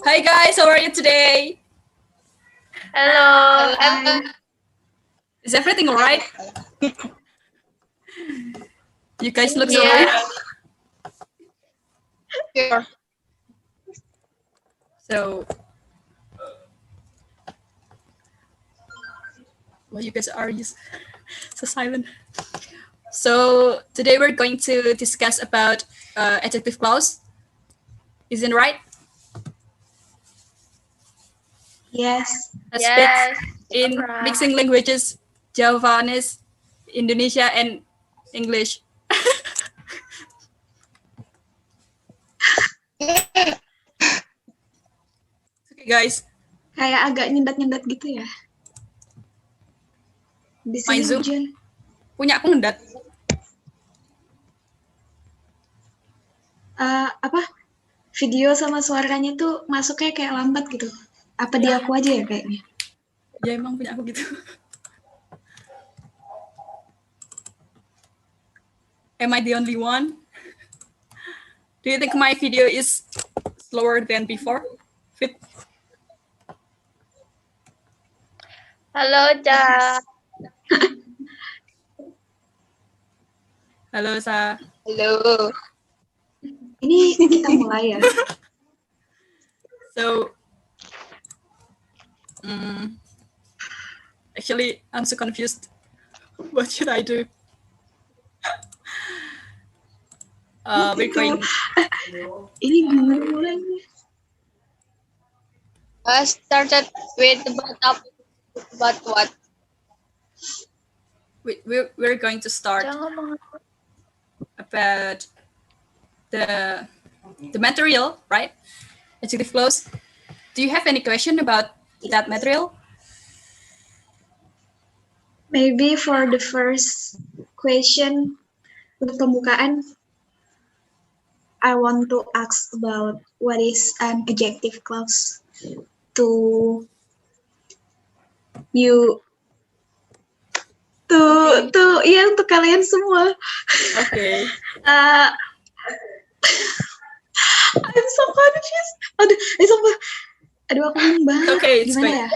Hi guys, how are you today? Hello. Is everything alright? You guys look so Yeah. Sure. so. Well, you guys are just so silent. So today we're going to discuss about adjective clause. Isn't right? Yes. Let's Yes. speak in Right. mixing languages, Javanese, Indonesia, and English. Okay, guys. Kayak agak nyendat-nyendat gitu ya. Di My sini Zoom. hujan. Punya aku ngendat. Apa? Video sama suaranya tuh masuknya kayak lambat gitu. Apa di aku aja ya kayaknya? Ya emang punya aku gitu. Am I the only one? Do you think my video is slower than before? Fit. Halo, Ca. Halo, Sa. Halo. Ini kita mulai ya. So, actually, I'm so confused. What should I do? We're going. Ini gimana mulainya? Started with about what? We're going to start Jangan about the material, right? Adjective clause. Do you have any question about that material? Maybe for the first question untuk pembukaan, I want to ask about what is an adjective clause to you. Tuh, iya untuk kalian semua. Okay. I'm so confused. Aduh, aku bingung banget. Okay, it's Gimana great. ya?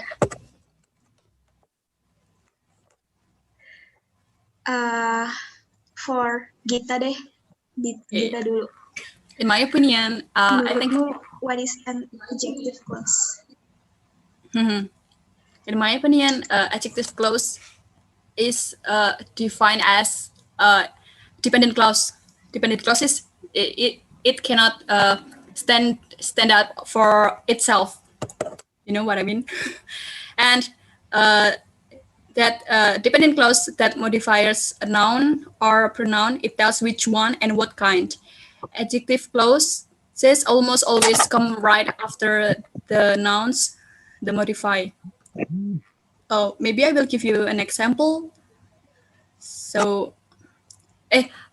For Gita deh. Gita dulu. In my opinion, I think. Menurutmu, what is an adjective clause? In my opinion, adjective clause is defined as dependent clause. Dependent clauses, it cannot stand out for itself. You know what I mean? And that dependent clause that modifies a noun or pronoun, it tells which one and what kind. Adjective clause says almost always come right after the nouns, the modify. Oh, maybe I will give you an example. So,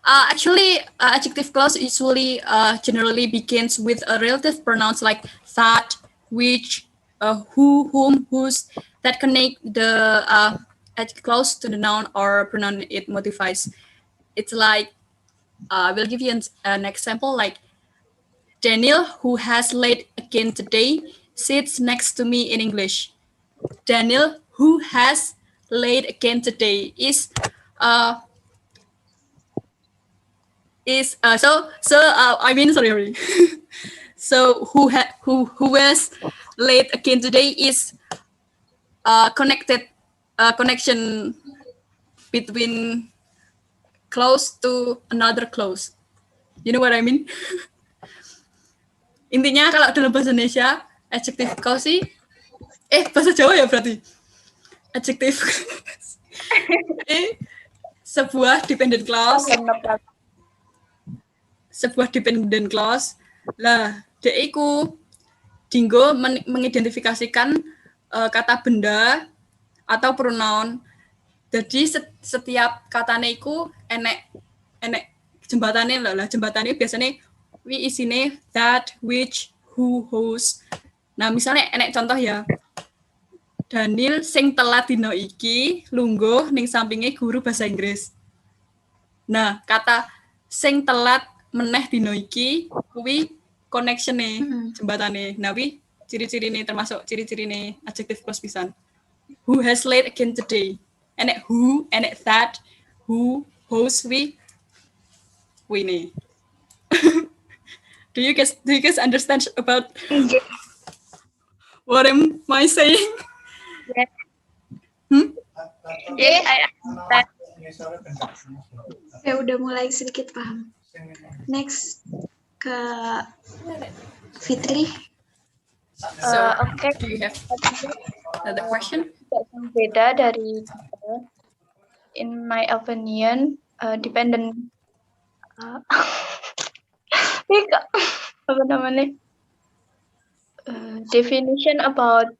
actually, adjective clause usually generally begins with a relative pronouns like that, which, who, whom, whose, that connect the adjective clause to the noun or pronoun it modifies. It's like, I will give you an example like, Daniel, who has late again today, sits next to me in English. Daniel, who has late again today, is sorry. So who was late again today is connection between clause to another clause. You know what I mean? Intinya kalau dalam bahasa Indonesia adjective clause sih bahasa Jawa ya berarti adjective sebuah dependent clause. Sebuah dependent clause lah deiku dinggo mengidentifikasikan kata benda atau pronoun. Jadi setiap katane iku enek jembatane lah jembatane biasanya wi isine that, which, who, whose. Nah misalnya enek contoh ya, Daniel sing telat dino iki lungguh ning sampinge guru bahasa Inggris. Nah kata sing telat meneh dino iki kuwi connection-e jembatane. Nah wi ciri-ciri ini termasuk ciri-ciri ini adjective clause pisan. Who has late again today? Enek who, enek that, who, whose, we nih. Do you guys understand about what am I saying? Yes. Hmm? Yes, I understand. Ya udah mulai sedikit paham. Next ke Fitri. So, Oke. do you have another question? Beda dari in my opinion, dependent apa namanya? Definition about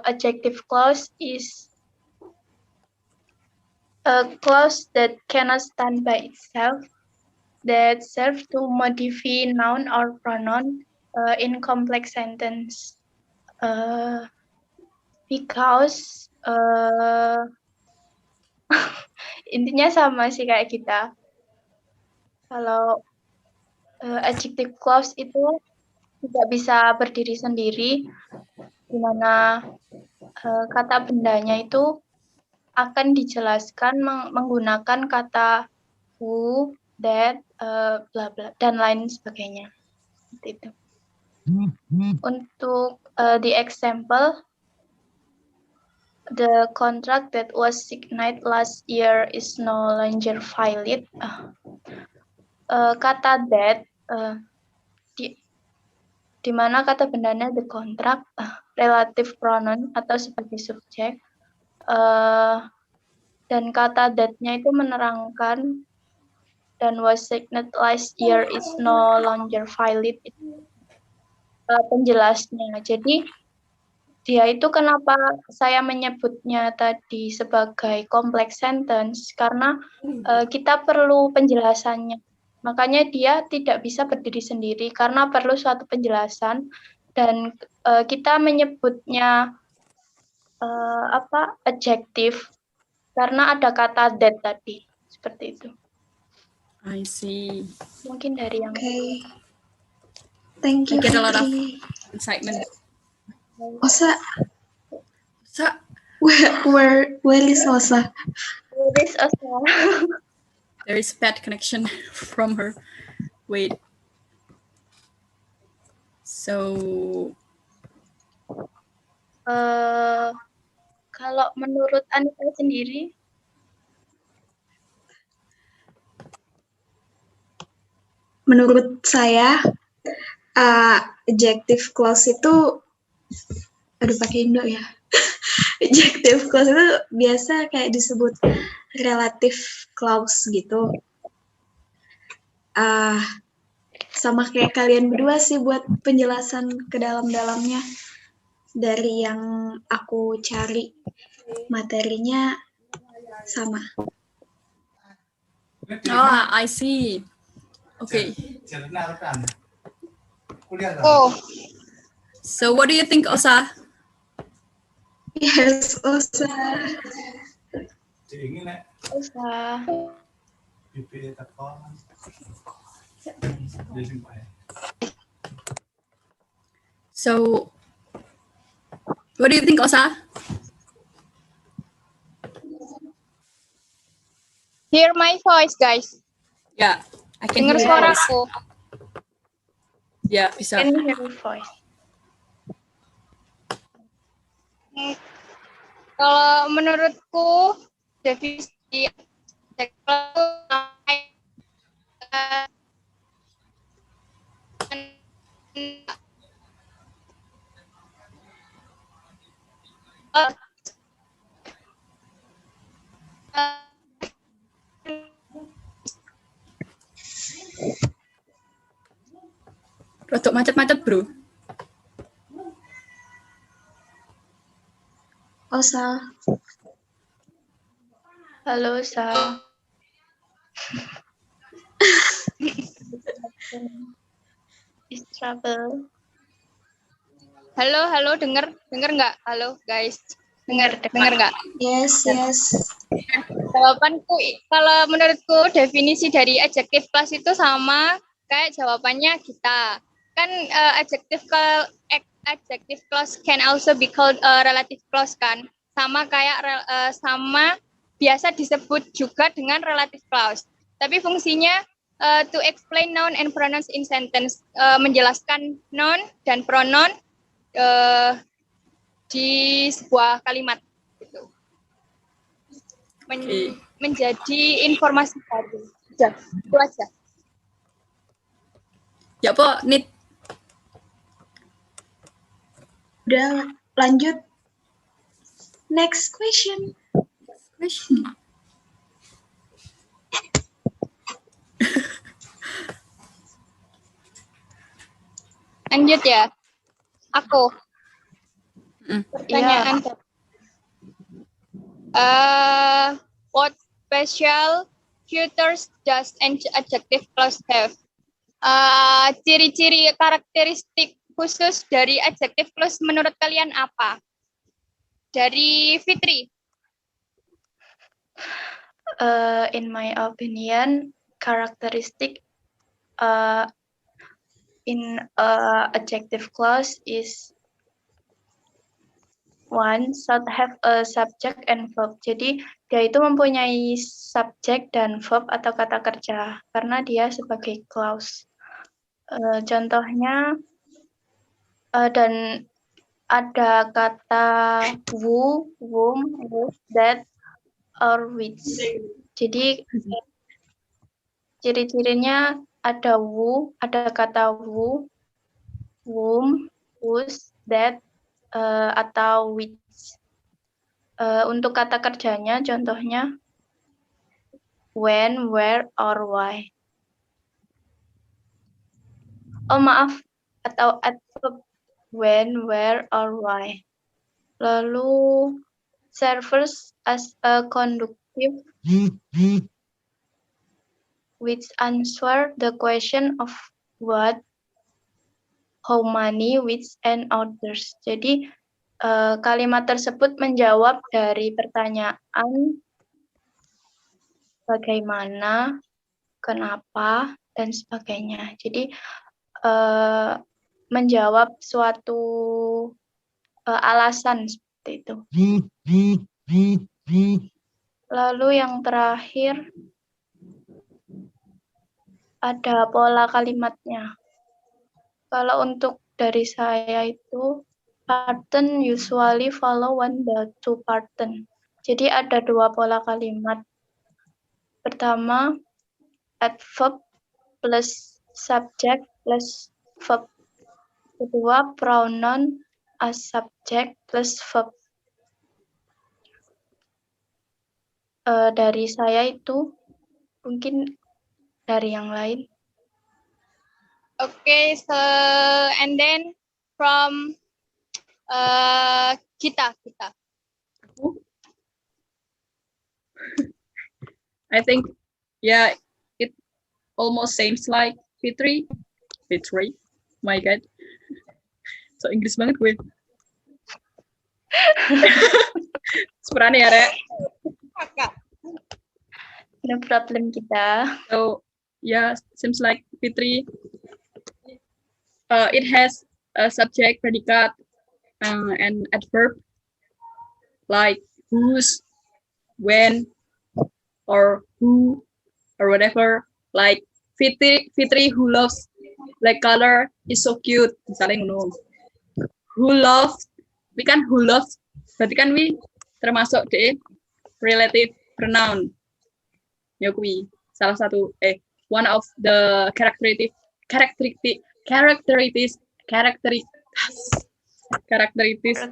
adjective clause is a clause that cannot stand by itself, that serves to modify noun or pronoun in complex sentence. Because intinya sama sih kayak kita. Kalau adjective clause itu tidak bisa berdiri sendiri, di mana kata bendanya itu akan dijelaskan menggunakan kata who, that, bla bla dan lain sebagainya. Seperti itu. Untuk the example, the contract that was signed last year is no longer valid. Kata that di mana kata bendanya the contract, relative pronoun atau sebagai subjek, dan kata that-nya itu menerangkan dan was signed last year is no longer valid, penjelasnya. Jadi dia itu kenapa saya menyebutnya tadi sebagai complex sentence, karena kita perlu penjelasannya. Makanya dia tidak bisa berdiri sendiri karena perlu suatu penjelasan, dan kita menyebutnya adjektif karena ada kata that tadi. Seperti itu. I see. Mungkin dari yang Okay. Thank you, I get a lot of Fitri. excitement. Osa, So, where is Osa? tulis asal. there is bad connection from her. Wait. So, Kalau menurut Anita sendiri, Menurut saya, adjective clause itu, pakai Indo ya. Adjective clause itu biasa kayak disebut relative clause gitu. Sama kayak kalian berdua sih buat penjelasan ke dalam-dalamnya. Dari yang aku cari materinya sama. oh, I see. Okay. oh, So, what do you think, Osa? Yes, Osa. usah. So, what do you think, Osa? Hear my voice, guys. Yeah, I can Dengar hear your voice. suaraku. Yeah, bisa. Can you hear my voice? Kalau menurutku definisi Rodok macet-macet, bro. Osa. Halo, Sa. Is trouble. Halo, dengar nggak? Halo, guys. Dengar nggak? Yes. Jawabanku, kalau menurutku definisi dari adjective clause itu sama kayak jawabannya kita. kan adjective clause can also be called relative clause kan, sama kayak sama biasa disebut juga dengan relative clause. Tapi fungsinya to explain noun and pronouns in sentence, menjelaskan noun dan pronoun di sebuah kalimat gitu. Menjadi informasi baru. Itu aja. Ya, Po, Nit. Udah, lanjut. Next question. Lanjut ya. Aku. Pertanyaan. What special features does an adjective clause have? Ciri-ciri karakteristik khusus dari adjective clause menurut kalian apa? Dari Fitri. In my opinion, characteristic in adjective clause is one should have a subject and verb. Jadi dia itu mempunyai subjek dan verb atau kata kerja karena dia sebagai clause. Contohnya dan ada kata who, whom, with, that, or which. Jadi ciri-cirinya ada who, ada kata who, whom, whose, that, atau which. Untuk kata kerjanya contohnya when, where, or why. Oh maaf, atau adverb when, where, or why. Lalu serves as a conjunctive which answer the question of what, how many, which, and others. Jadi kalimat tersebut menjawab dari pertanyaan bagaimana, kenapa, dan sebagainya. Jadi menjawab suatu alasan seperti itu. Lalu yang terakhir ada pola kalimatnya. Kalau untuk dari saya itu pattern usually follow one the two pattern. Jadi ada dua pola kalimat. Pertama adverb plus subject plus verb. Kedua pronoun as subject plus verb. Dari saya itu, mungkin dari yang lain. Okay, so and then from kita. I think, yeah, it almost seems like Fitri. My God. So Inggris banget gue. Seperane ya, Rek. No problem kita. So, yeah, seems like Fitri. It has a subject, predicate, and adverb like whose, when, or who, or whatever. Like Fitri who loves black color is so cute. Misalnya ngono. Who loves, who loves, berarti kan we termasuk di relative pronoun. Ya kuwi salah satu one of the characteristics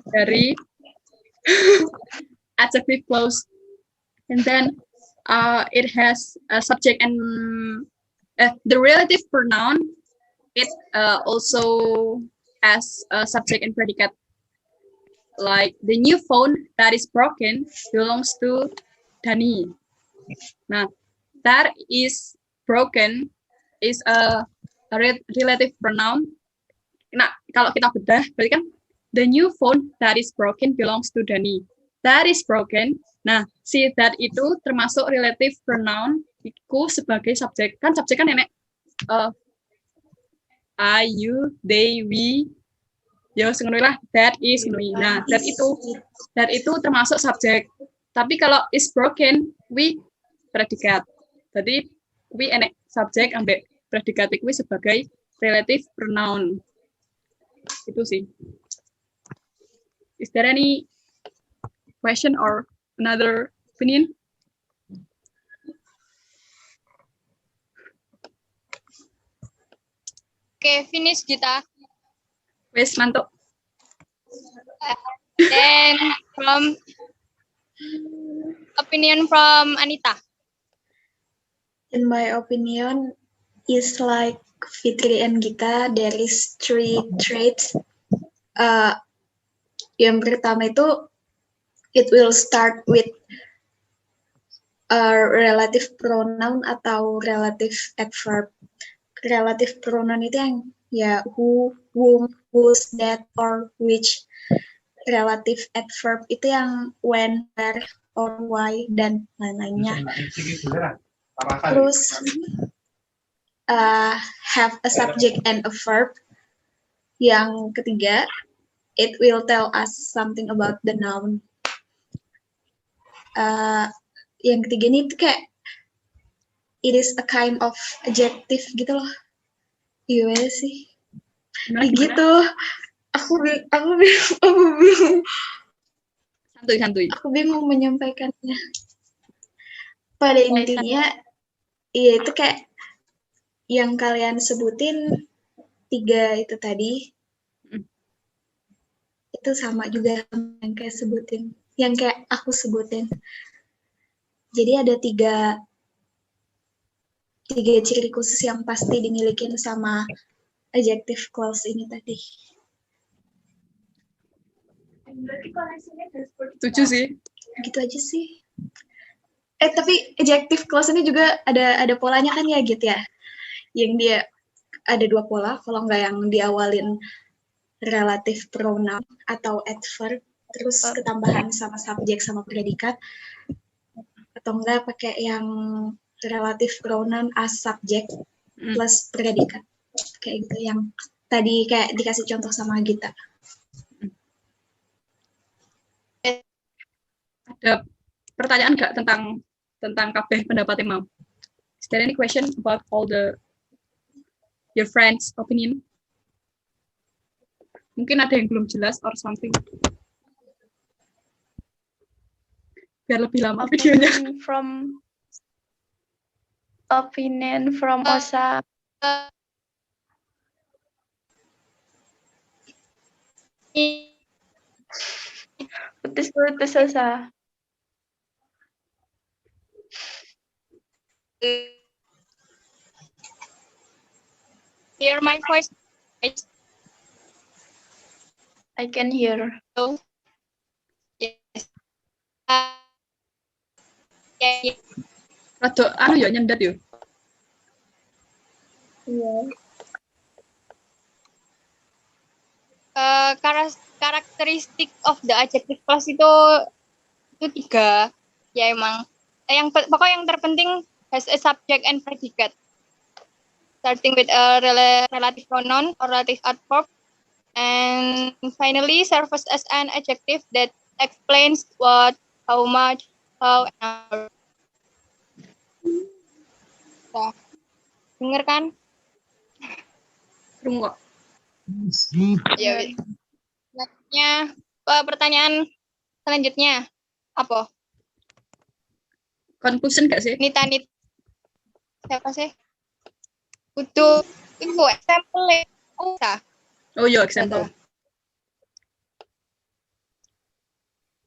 dari adjective clause. And then it has a subject and the relative pronoun. It also has a subject and predicate. Like the new phone that is broken belongs to Dani. Nah, that is broken is a relative pronoun. Nah, kalau kita bedah, berarti kan the new phone that is broken belongs to Dani. That is broken. Nah, si that itu termasuk relative pronoun. Iku sebagai subjek. Kan subjek kan nenek I, you, they, we. Ya, ngono lah. That is ngono. Nah, that itu termasuk subjek. Tapi kalau is broken, we predikat. Jadi we enek subjek ambek predikat we sebagai relative pronoun. Itu sih. Is there any question or another opinion? Okay, finish Gita. Wes, mantuk. Then from opinion from Anita. In my opinion, is like Fitri and Gita, there is 3 traits. Yang pertama itu, it will start with a relative pronoun atau relative adverb. Relative pronoun itu yang ya who, whom, whose, that, or which. Relative adverb itu yang when, where, or why, dan lain-lainnya. Terus have a subject and a verb. Yang ketiga, it will tell us something about the noun. Yang ketiga ini tuh kayak it is a kind of adjective gitu loh. Gimana sih? Gitu. Aku bingung. Santuy. Aku bingung menyampaikannya. Pada intinya, iya itu kayak yang kalian sebutin 3 itu tadi. Itu sama juga yang kayak sebutin, yang kayak aku sebutin. Jadi ada 3 ciri khusus yang pasti dimiliki sama adjective clause ini tadi. Setuju sih. Gitu aja sih. Tapi adjective clause ini juga ada polanya kan ya gitu ya. Yang dia ada 2 pola, kalau nggak yang diawalin relative pronoun atau adverb, terus ketambahan sama subjek sama predikat, atau enggak pakai yang relative pronoun as subject plus predikat. Kayak gitu yang tadi kayak dikasih contoh sama Gita. Ada pertanyaan nggak tentang kabeh pendapatnya mau? Is there any question about all your friends' opinion? Mungkin ada yang belum jelas or something. Biar lebih lama videonya. Opinion from Osa. Putus Osa. Hear my voice. I can hear. Hello. Yes. Yeah. Rada anu ya nyendat yo. Iya. Karakteristik of the adjective clause itu 3 ya emang pokoknya yang terpenting has a subject and predicate, starting with a relative pronoun or relative adverb, and finally serves as an adjective that explains what, how much, how, and how. Nah, denger kan? Rungok. Ya. Selanjutnya, pertanyaan selanjutnya apa? Conclusion nggak sih? Nita siapa sih? Butuh itu example Oh iya, example.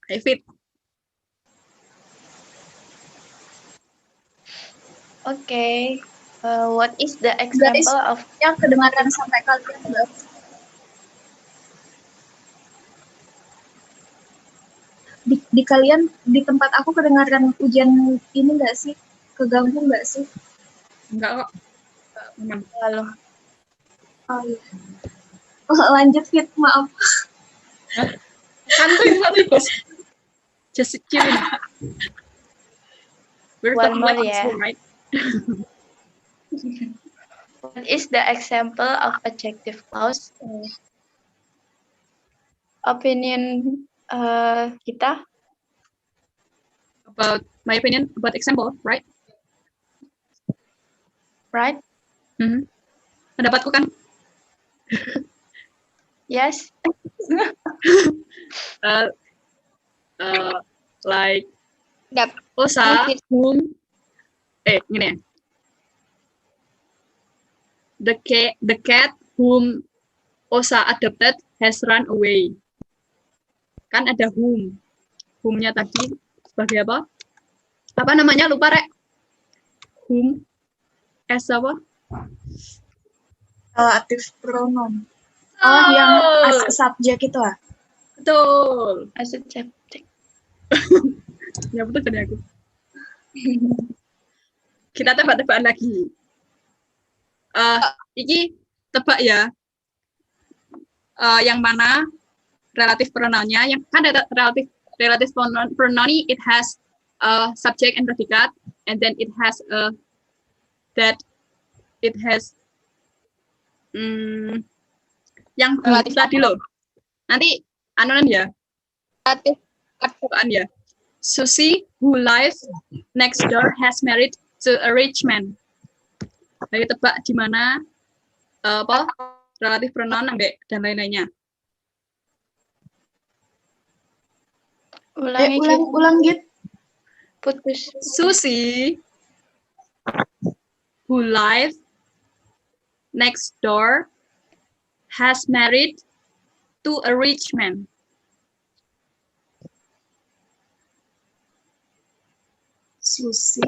Hey, Fit. Okay. What is the example of yang kedengaran sampai kalian enggak? Di kalian di tempat aku kedengaran hujan ini enggak sih? Keganggu enggak sih? Enggak kok. Aman. Halo. Oh iya. Lanjut Fit, maaf. Santuy bos. Just chill. We're One talking more like ya. school, right? What is the example of adjective clause? Opinion kita? About my opinion about example, right? Right? Pendapatku kan Yes. like Dap. Osa whom gini ya. The cat whom Osa adopted has run away. Kan ada whom. Whom-nya tadi sebagai apa? Apa namanya? Lupa, Rek. Whom as apa? Relative pronoun. Oh, yang as a subject itu ah? Betul. As a subject. Ya betul kan aku. Kita tebak-tebakan lagi. Iki tebak ya. Yang mana relative pronoun-nya? Yang kan ada relative pronoun it has subject and predicate, and then it has yang relatif tadi loh. Nanti anuan ya. Relatif. Apaan ya? Susie who lives next door has married to a rich man. Jadi tebak di mana apa relatif pronoun ambek dan lain-lainnya. Ulang Git. Putus. Susie who lives next door has married to a rich man. Susi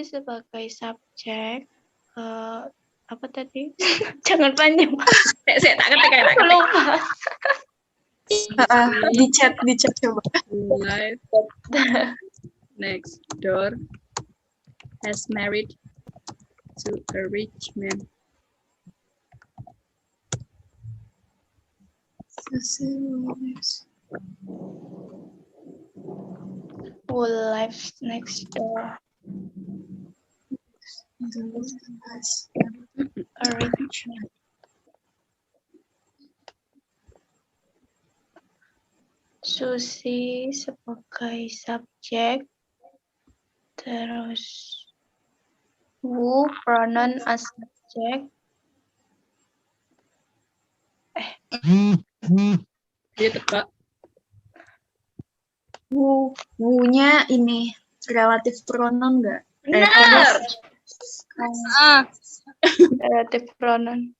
sebagai subjek. Apa tadi? Jangan panjang. Saya tak ngerti kayak Lupa. Di chat coba. Life next door has married to a rich man. Who lives next door? A rich man. Susi sebagai subjek, terus who pronoun as subjek. Dia tebak. Who-nya ini relative pronoun enggak? Benar. Relative pronoun.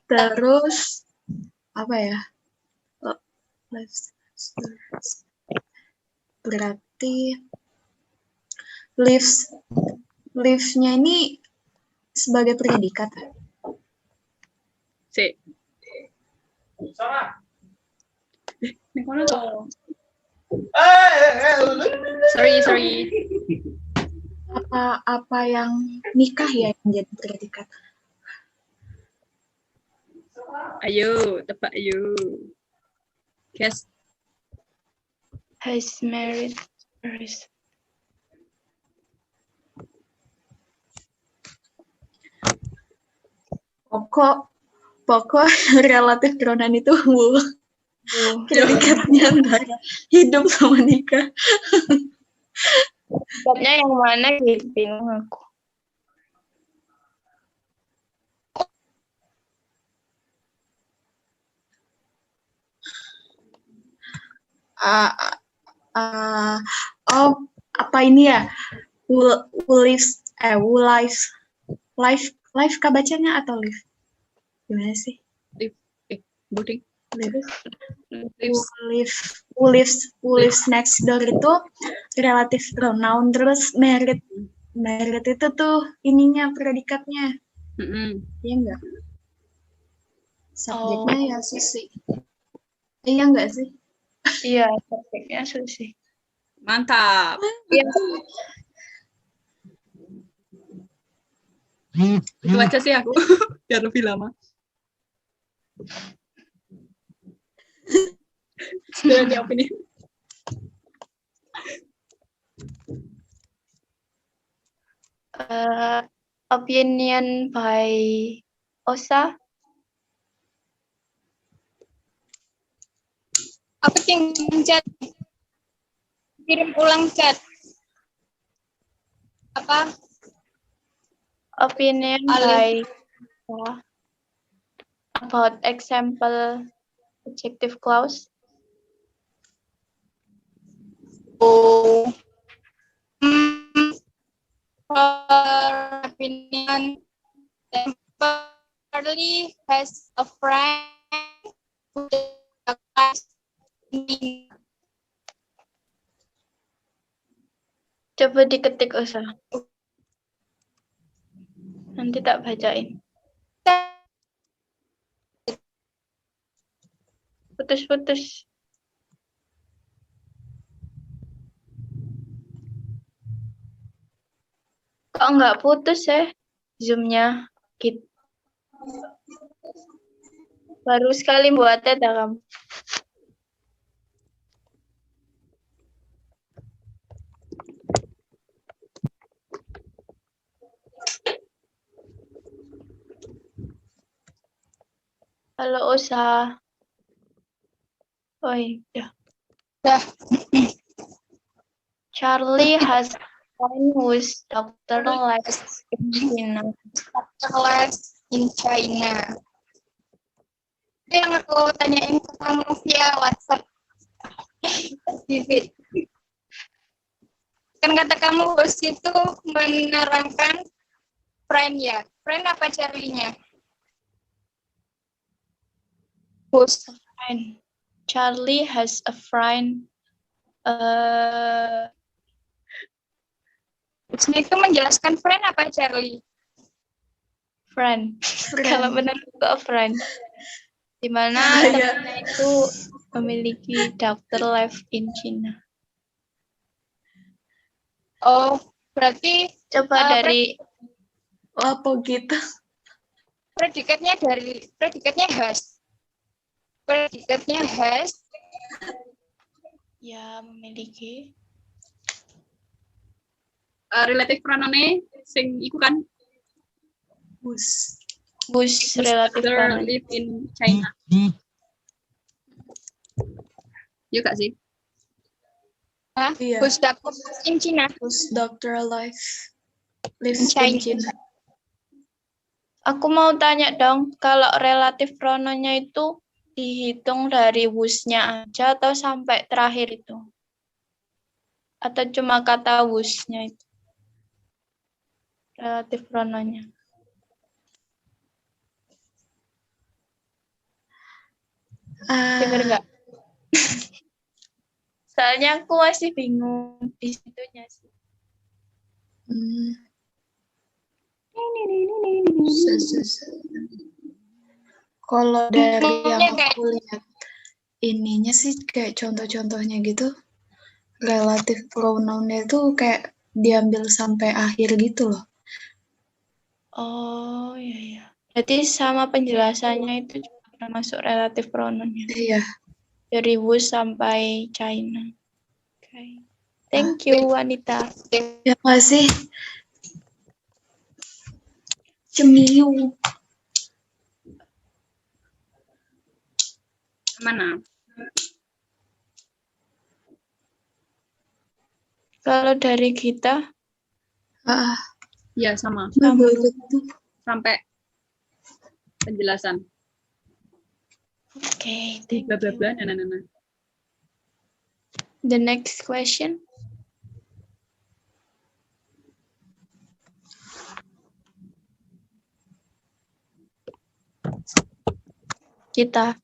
Terus apa ya? Berarti lives-nya ini sebagai predikat. Si. Ini mana tuh? Sorry. Apa yang nikah ya yang jadi predikat? Ayo, tebak ayo. Guess. Has married person. Pokok relatif pronoun itu predikatnya antara hidup sama nikah. Sebabnya yang mana gitu, bingung aku. Apa ini ya? Who live kah bacanya atau live? Gimana sih? Buding. Who lives next door itu relative pronoun, terus married itu tuh ininya predikatnya. Iya enggak? Subjeknya ya Susi. Iya enggak sih? Iya, subjeknya Susi. Mantap. Iya. Itu aja sih aku. Biar lebih lama. Sudah di opini. Opinion by Osa. Aku tinggal chat. Kirim ulang chat. Apa? Opinion by Osa about example adjective clause. Oh. For opinion, Charlie has a friend who likes singing. Coba diketik Osa. Nanti tak bacain. Putus-putus. Kok nggak putus ya Zoom-nya? Baru sekali buatnya dah kamu. Halo Osa. Oh iya. Dah. Charlie has a friend who's doctor like in China. Kelas in China. Itu yang aku tanyain ke kamu via WhatsApp. David. Kan kata kamu host itu menerangkan friend ya. Friend apa Charlie-nya? Host. Friend. Charlie has a friend. Hostnya itu menjelaskan friend apa Charlie? Friend. Kalau benar itu a friend. Di mana temannya itu memiliki doctor life in China. Oh, berarti Coba dari Apa gitu? predikatnya has. Predikatnya has ya memiliki Relative pronoun sing iku kan Bus. relatif Mother pronoun. live in China. Iya gak sih? Iya. who's doctor in China. Bus Doctor Life live In China. in China. Aku mau tanya dong, kalau relatif pronounnya itu dihitung dari wus-nya aja atau sampai terakhir itu? Atau cuma kata wus-nya itu? Relatif pronounnya. Dengar nggak? Soalnya aku masih bingung di situnya sih. Kalau dari yang aku lihat ininya sih kayak contoh-contohnya gitu, relatif pronounnya itu kayak diambil sampai akhir gitu loh. Oh iya iya. Berarti sama penjelasannya itu juga termasuk relatif pronounnya. Iya. Dari wus sampai China. Okay. Thank you Wanita. Ya masih cemiu. Mana? Kalau dari kita Ya sama. Sampai penjelasan. Oke, Bla bla bla. Nah. The next question. Kita.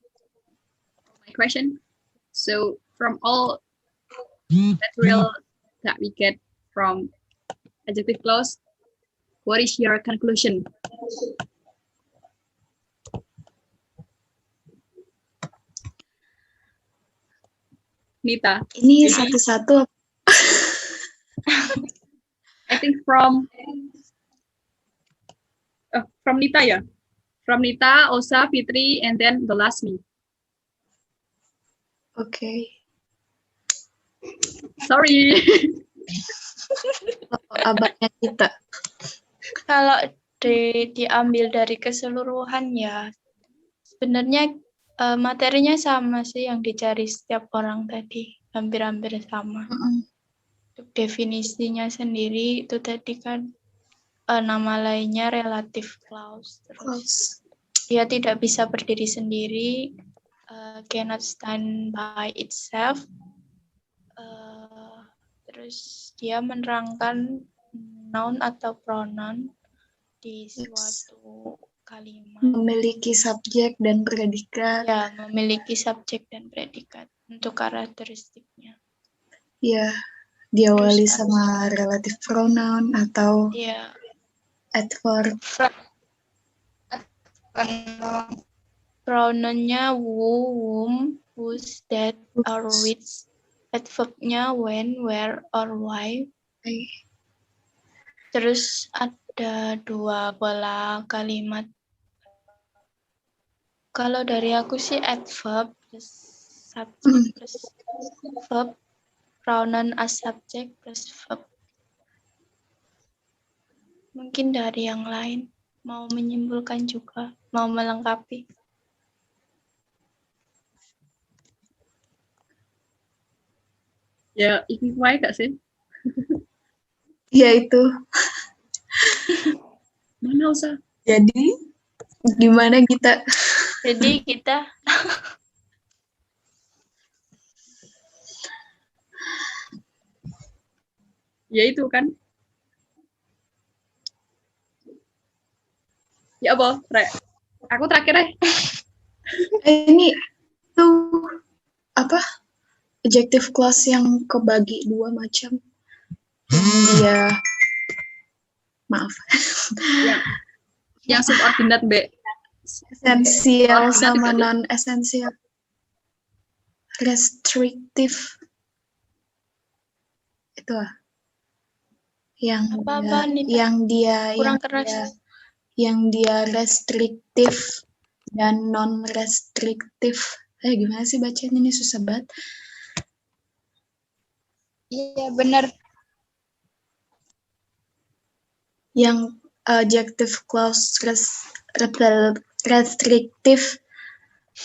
My question. So from all material that we get from adjective clause, what is your conclusion? Nita. Ini satu-satu. I think from Nita ya. From Nita, Osa, Fitri, and then the last me. Oke. Sorry. Abangnya kita. Kalau diambil dari keseluruhan ya, sebenarnya materinya sama sih yang dicari setiap orang tadi, hampir-hampir sama. Untuk definisinya sendiri itu tadi kan nama lainnya relative clause. Terus dia tidak bisa berdiri sendiri, cannot stand by itself. Terus dia menerangkan noun atau pronoun di suatu kalimat. Memiliki subjek dan predikat. Ya, memiliki subjek dan predikat untuk karakteristiknya. Ya, diawali Terus sama relative pronoun atau ya, adverb. pronounnya who, whom, whose, that, or which. Adverbnya when, where, or why. Terus ada 2 pola kalimat. Kalau dari aku sih adverb plus subject plus verb, pronoun as subject plus verb. Mungkin dari yang lain mau menyimpulkan juga, mau melengkapi. Ya, Ikigai gak sih? Ya itu. Mana usah? Jadi gimana kita? Jadi kita Ya itu kan. Ya apa? Aku terakhir deh. Ini tuh apa? Adjective clause yang kebagi 2 macam. Dia maaf. Yang subordinate B. Esensial sama non esensial. Restrictive. Itu yang dia kurang keras. Yang dia restriktif dan non restriktif. Gimana sih bacanya, ini susah banget. Iya, benar. Yang adjective clause restriktif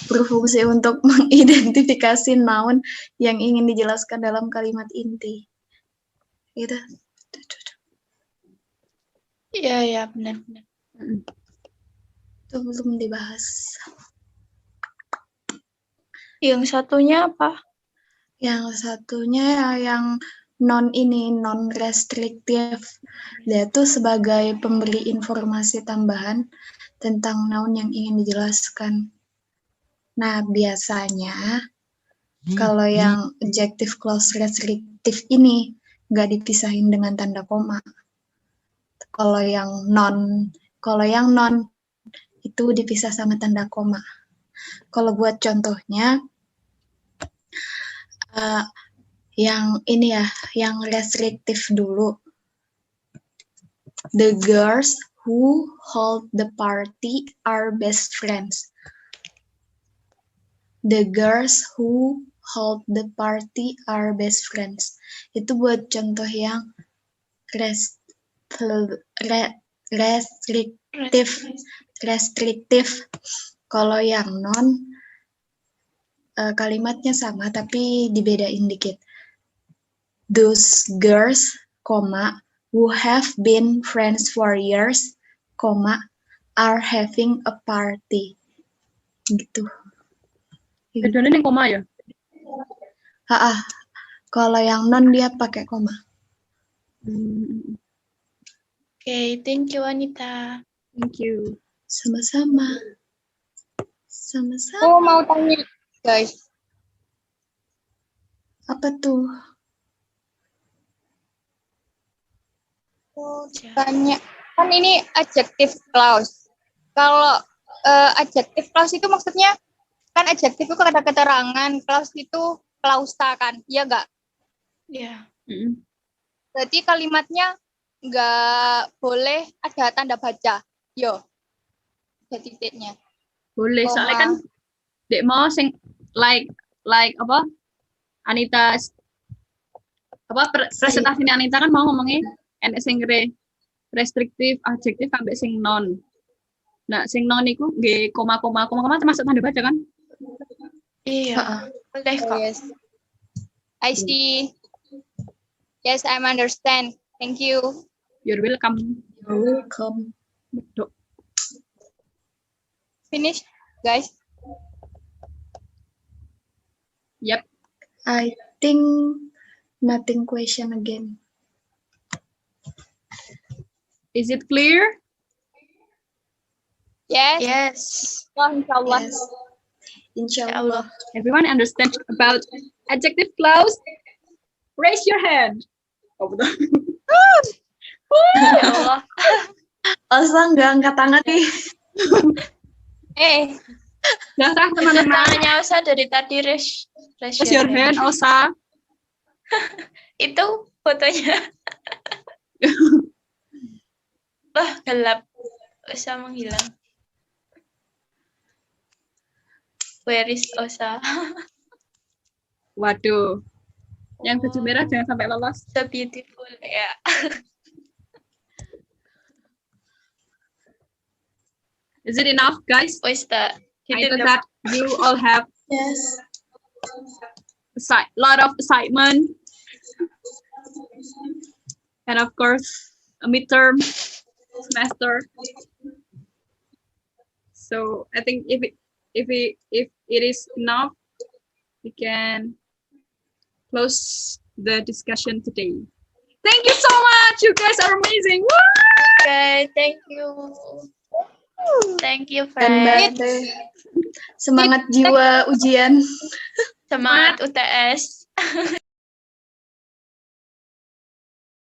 berfungsi untuk mengidentifikasi noun yang ingin dijelaskan dalam kalimat inti. Gitu. Iya, benar. Itu belum dibahas. Yang satunya apa? Yang satunya yang non restriktif. Dia tuh sebagai pemberi informasi tambahan tentang noun yang ingin dijelaskan. Nah, biasanya kalau yang adjective clause restriktif ini nggak dipisahin dengan tanda koma. Kalau yang non itu dipisah sama tanda koma. Kalau buat contohnya, yang ini ya, yang restriktif dulu. The girls who hold the party are best friends. The girls who hold the party are best friends. Itu buat contoh yang restriktif. Kalau yang non, kalimatnya sama tapi dibedain dikit. Those girls, who have been friends for years, are having a party. Gitu. Bedanya yang koma ya? Kalau yang non dia pakai koma. Oke, thank you Anita. Thank you. Sama-sama. Oh, mau tanya guys. Apa tuh? Tanya. Kan ini adjective clause. Kalau adjective clause itu maksudnya kan adjective itu ada keterangan, clause itu klausa kan, iya nggak? Iya. Berarti kalimatnya nggak boleh ada tanda baca, yo, ada titiknya. Boleh, soalnya kan dek mau sing like apa? Anita presentasinya Anita kan mau ngomongnya enek sing restriktif, adjektif sampai sing non. Nah, sing non iku nggih koma termasuk tanda baca kan? Iya, boleh Oh, kok. yes. I see. Yes, I understand. Thank you. You're welcome. You're welcome. Betul. Finish, guys. Yep. I think nothing question again. Is it clear? Yes. Yes. Oh, inshallah. Yes. Ya Inshallah. Allah. Everyone understand about adjective clause? Raise your hand. Oh, betul. Ya Allah. Osa nggak angkat tangan nih. Dah sah teman-teman. Tangannya Osa dari tadi raise Raise your hand, Osa. Itu fotonya. Wah, gelap. Osa menghilang. Where is Osa? Waduh. Yang baju merah jangan sampai lolos. So beautiful. Ya. Is it enough, guys? Where's that? I know that you all have Yes. a lot of excitement. And of course, a midterm semester. So I think if it is enough, we can close the discussion today. Thank you so much. You guys are amazing. Woo! Okay, thank you. Thank you, Dan friend. Mbak, semangat jiwa ujian. Semangat UTS.